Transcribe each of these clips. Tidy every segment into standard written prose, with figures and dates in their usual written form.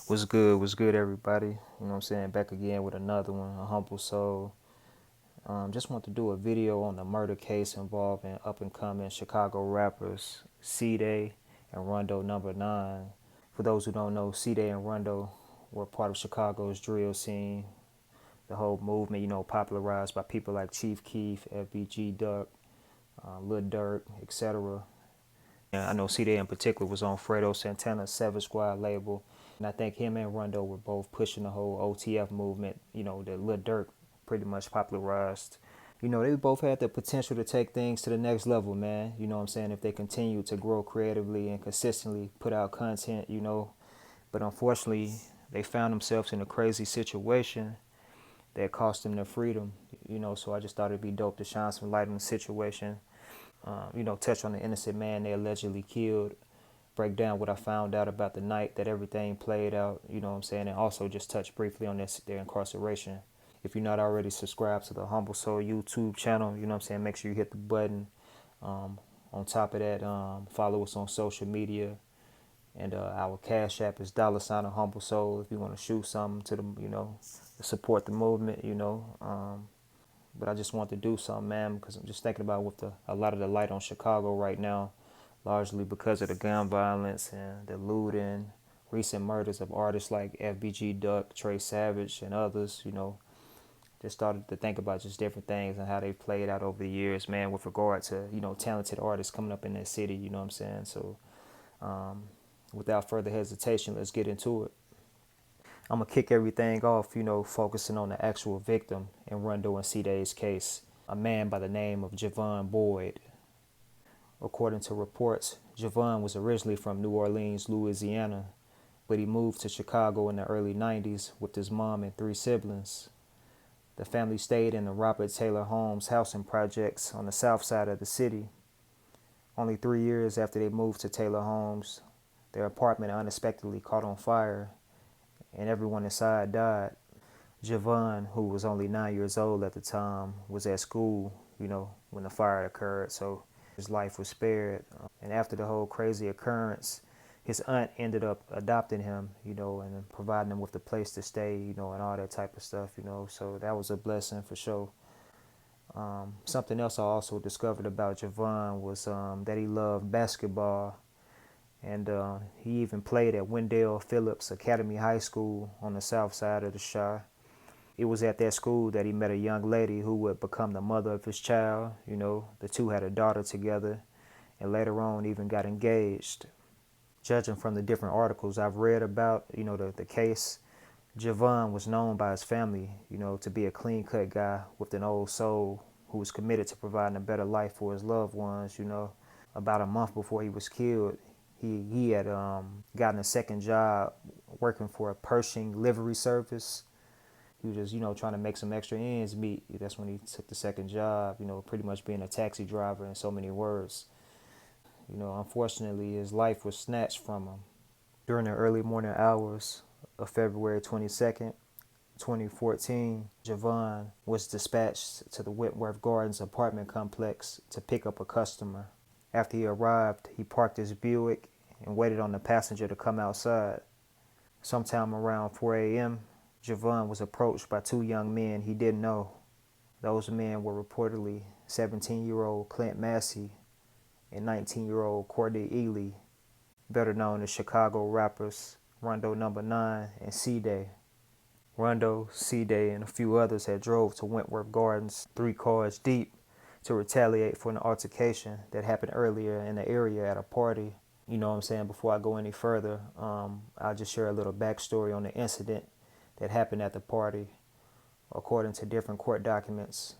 What's good, everybody? You know what I'm saying? Back again with another one, A Humble Soul. Just want to do a video on the murder case involving up and coming Chicago rappers Cdai and Rondo number 9. For those who don't know, Cdai and Rondo were part of Chicago's drill scene. The whole movement, popularized by people like Chief Keef, FBG Duck, Lil Durk, etc. I know Cdai in particular was on Fredo Santana's Seven Squad label. And I think him and Rondo were both pushing the whole OTF movement, that Lil Durk pretty much popularized. They both had the potential to take things to the next level, man. You know what I'm saying? If they continue to grow creatively and consistently put out content. But unfortunately, they found themselves in a crazy situation that cost them their freedom. So I just thought it'd be dope to shine some light on the situation. Touch on the innocent man they allegedly killed, break down what I found out about the night that everything played out, you know what I'm saying, and also just touch briefly on their incarceration. If you're not already subscribed to the Humble Soul YouTube channel, you know what I'm saying, make sure you hit the button. On top of that, follow us on social media. And our cash app is $ Humble Soul if you want to shoot something to support the movement. But I just want to do something, man, because I'm just thinking about a lot of the light on Chicago right now, largely because of the gun violence and the looting, recent murders of artists like FBG Duck, Trey Savage, and others. Just started to think about just different things and how they've played out over the years, man, with regard to, talented artists coming up in that city, you know what I'm saying? So without further hesitation, let's get into it. I'm going to kick everything off, focusing on the actual victim in Rondo and Cdai's case, a man by the name of Javan Boyd. According to reports, Javan was originally from New Orleans, Louisiana, but he moved to Chicago in the early 90s with his mom and 3 siblings. The family stayed in the Robert Taylor Homes housing projects on the south side of the city. Only 3 years after they moved to Taylor Homes, their apartment unexpectedly caught on fire and everyone inside died. Javan, who was only 9 years old at the time, was at school, when the fire occurred, so his life was spared. And after the whole crazy occurrence, his aunt ended up adopting him, and providing him with a place to stay, and all that type of stuff. So that was a blessing for sure. Something else I also discovered about Javan was that he loved basketball. And he even played at Wendell Phillips Academy High School on the south side of the Chi. It was at that school that he met a young lady who would become the mother of his child. The two had a daughter together and later on even got engaged. Judging from the different articles I've read about, the case, Javan was known by his family, to be a clean-cut guy with an old soul who was committed to providing a better life for his loved ones. About a month before he was killed, he had gotten a second job working for a Pershing livery service. He was just, trying to make some extra ends meet. That's when he took the second job, pretty much being a taxi driver in so many words. Unfortunately, his life was snatched from him. During the early morning hours of February 22nd, 2014, Javan was dispatched to the Wentworth Gardens apartment complex to pick up a customer. After he arrived, he parked his Buick and waited on the passenger to come outside. Sometime around 4 a.m., Javan was approached by 2 young men he didn't know. Those men were reportedly 17-year-old Clint Massey and 19-year-old Corday Ely, better known as Chicago rappers Rondo number 9 and Cdai. Rondo, Cdai, and a few others had drove to Wentworth Gardens 3 cars deep to retaliate for an altercation that happened earlier in the area at a party. You know what I'm saying? Before I go any further, I'll just share a little backstory on the incident that happened at the party. According to different court documents,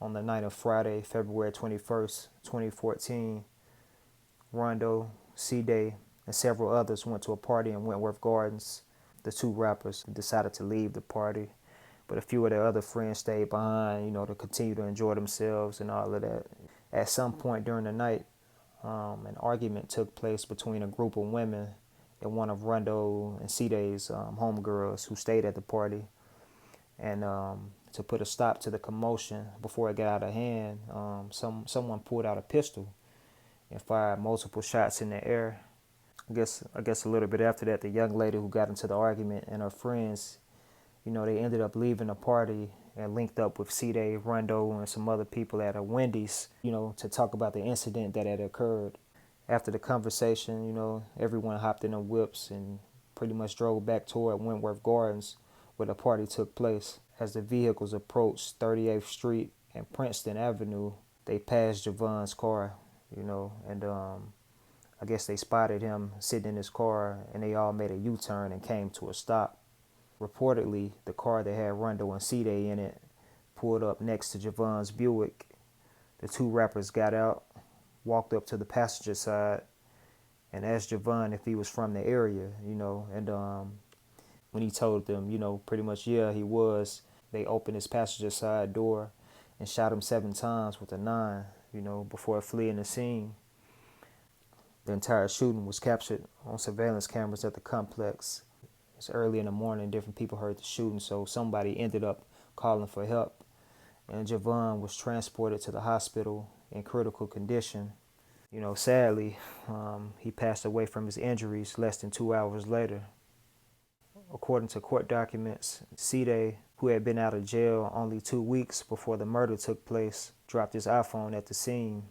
on the night of Friday, February 21st, 2014, Rondo, Cdai, and several others went to a party in Wentworth Gardens. The 2 rappers decided to leave the party, but a few of their other friends stayed behind, to continue to enjoy themselves and all of that. At some point during the night, an argument took place between a group of women and one of Rondo and Cdai's homegirls who stayed at the party. And to put a stop to the commotion before it got out of hand, someone pulled out a pistol and fired multiple shots in the air. I guess a little bit after that, the young lady who got into the argument and her friends, they ended up leaving the party and linked up with Cdai, Rondo, and some other people at a Wendy's, to talk about the incident that had occurred. After the conversation, everyone hopped in the whips and pretty much drove back toward Wentworth Gardens where the party took place. As the vehicles approached 38th Street and Princeton Avenue, they passed Javan's car, and I guess they spotted him sitting in his car and they all made a U-turn and came to a stop. Reportedly, the car that had Rondo and Cdai in it pulled up next to Javan's Buick. The two rappers got out, walked up to the passenger side, and asked Javan if he was from the area, and when he told them, pretty much, yeah, he was, they opened his passenger side door and shot him 7 times with a 9, before fleeing the scene. The entire shooting was captured on surveillance cameras at the complex. It's early in the morning, different people heard the shooting, so somebody ended up calling for help. And Javan was transported to the hospital in critical condition. Sadly, he passed away from his injuries less than 2 hours later. According to court documents, Cdai, who had been out of jail only 2 weeks before the murder took place, dropped his iPhone at the scene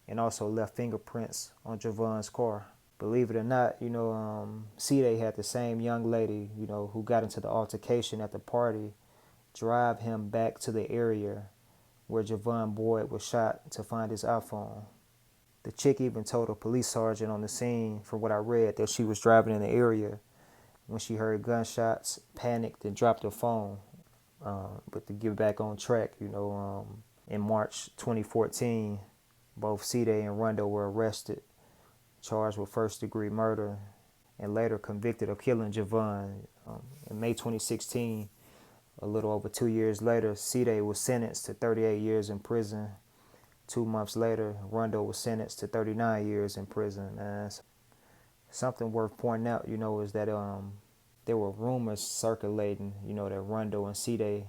and also left fingerprints on Javan's car. Believe it or not, Cdai had the same young lady, who got into the altercation at the party, drive him back to the area where Javan Boyd was shot to find his iPhone. The chick even told a police sergeant on the scene, from what I read, that she was driving in the area when she heard gunshots, panicked, and dropped her phone. But to get back on track, in March 2014, both Cdai and Rondo were arrested, charged with first-degree murder, and later convicted of killing Javan. In May 2016, a little over 2 years later, Cdai was sentenced to 38 years in prison. 2 months later, Rondo was sentenced to 39 years in prison. Something worth pointing out, is that there were rumors circulating, that Rondo and Cdai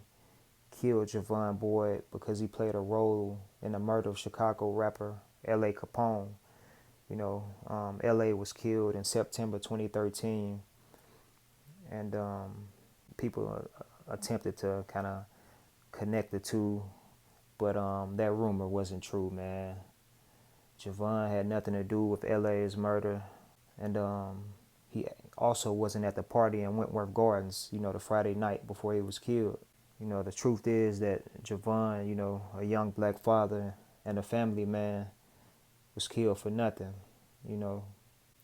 killed Javan Boyd because he played a role in the murder of Chicago rapper L.A. Capone. L.A. was killed in September 2013, and people attempted to kind of connect the two, but that rumor wasn't true, man. Javan had nothing to do with L.A.'s murder, and he also wasn't at the party in Wentworth Gardens, the Friday night before he was killed. The truth is that Javan, a young black father and a family man, was killed for nothing,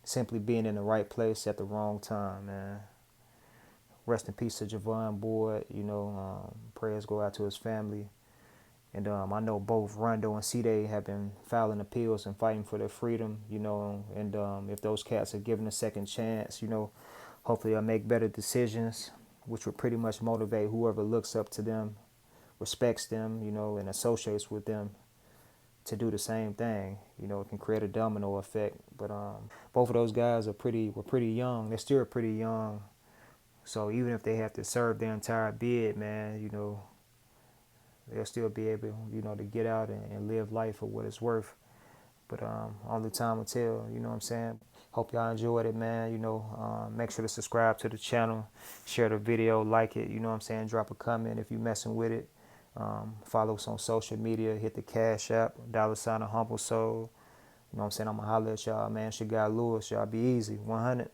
simply being in the right place at the wrong time, man. Rest in peace to Javan Boyd, prayers go out to his family. And I know both Rondo and Cdai have been filing appeals and fighting for their freedom, and if those cats are given a second chance, hopefully they'll make better decisions, which will pretty much motivate whoever looks up to them, respects them, and associates with them to do the same thing. It can create a domino effect. But both of those guys were pretty young. They're still pretty young. So even if they have to serve their entire bid, man, they'll still be able, to get out and live life for what it's worth. But only time will tell, what I'm saying? Hope y'all enjoyed it, man. Make sure to subscribe to the channel, share the video, like it, what I'm saying? Drop a comment if you're messing with it. Follow us on social media, hit the Cash App, $AHumbleSoul. I'm saying? I'm going to holler at y'all, man. Cdai Lewis, y'all be easy, 100.